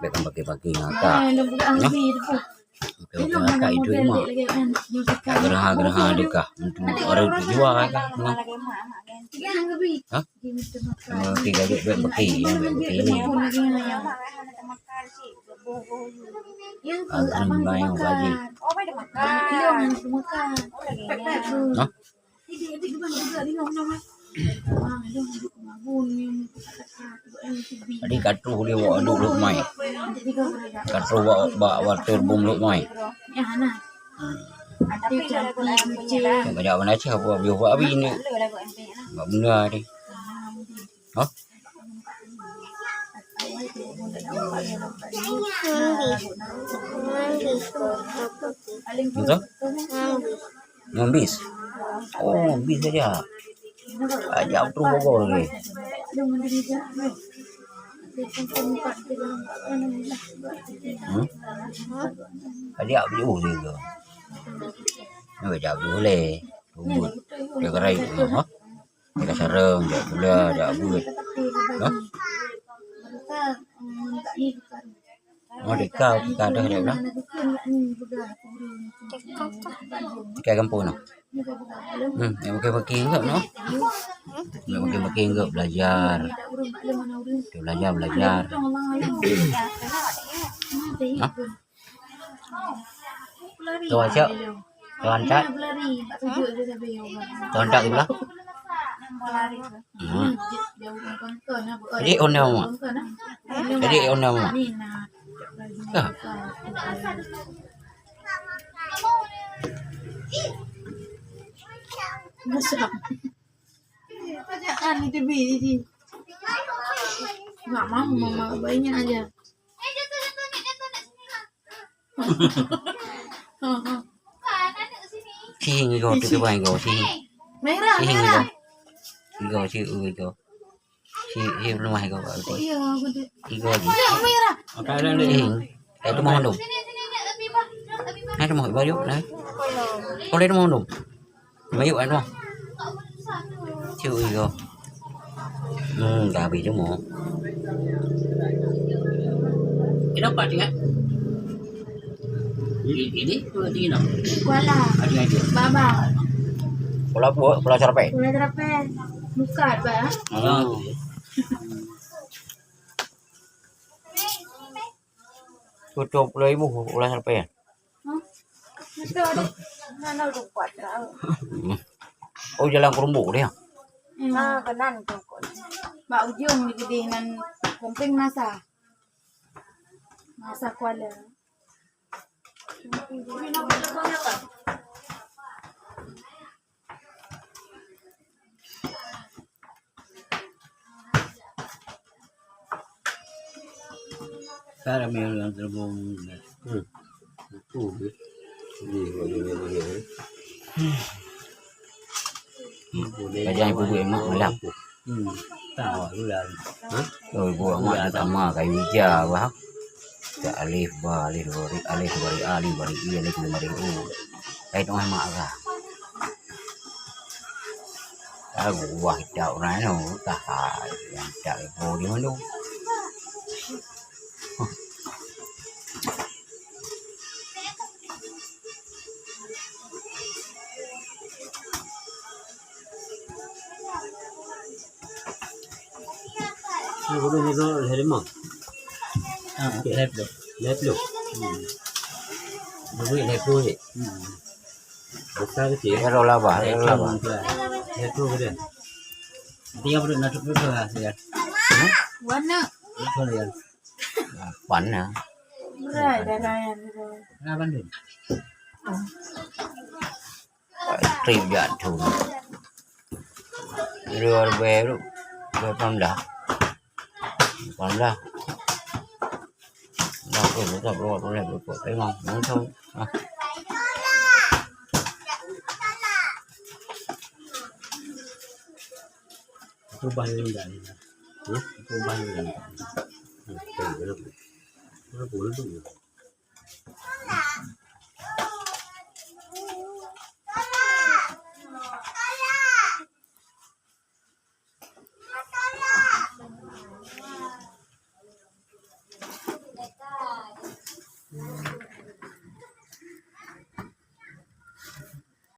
Baikkan pakai ngakak. Pakai ngakak itu mah. Gerah-gerah dekah. Untuk orang itu jual kan. Hah? Tiga baik pakai ini. Agar bayang bagi. Hah? Adi katru dia bawa aduk luk mai. Katru bawa water bom luk mai. Banyak mana sih apa biar buat abi ni. Enggak benar ni. Hah? Betul? Ngambis. Oh, ngambis saja. Ajak tu bogor ni. Ajak beli ni ke? Nak ajak beli boleh. Rubut. Dia kerai tu, ha? Dia sarang, dia gula, dia abut. Ha? Oh, dekau kita ada dah. Dekat kampung no. Yang pakai enggak no? Yang pakai enggak belajar. Dia belajar. Ha? Tuan cak. Tuan cak. Tuan cak di belah. Jadi on nama. Jadi on nama. Kah? Masuk. Kerjaan itu biji. Nggak mau mama bayinya aja. Sing go tu ke bayi go sing. Merah. Go si go. Si belum mai go. Oh iya, gede. Igo lagi. Merah. Ada ni. Itu mohon dong. Ada mohon baju nah. Oleh itu mohon dong. Baju ada mohon. Chịu igo. Gà bị chứ mồ. Cái đó bạn nghe. Ini di no. Kuala. Ada aja. Baba. Pola cerpe. Kuala terape. Buka, Pak. Oh. Tutup lấy mu pola cerpe. Hah? Itu ada. Mana udah kuat dah. Oh, jalan kerumbu dia. Kanan tu kot. Bak ujung ni gede nan penting masa. Masa Kuala. Cara yang terbung. Tu. Jangan ibu emak melak. Tahu bulan. Rồi ibu emak sama kayu hijau, bah. Ya alif ba alif bari alif bari alif bari i alif bari u. Kai tu emak lah. Aku wah hijau rai no tak yang tak ibu di mana. Guru ni tu hari mak. Lep lu. Ibu ini tu je. Besar je. Kalau laba, kalau laba. Lep lu dia. Dia perlu nak tu lah saya. Warna. Itu dia. Bánh hả? Berai darayan. Nak banding. Trìm dạn thùng. Đưa về luôn. Về con đã. Còn ra. Đâu có một tập rồi, con này của cái ngon, muốn thôi. Itu banding dah. Itu banding dah. Itu boleh tu.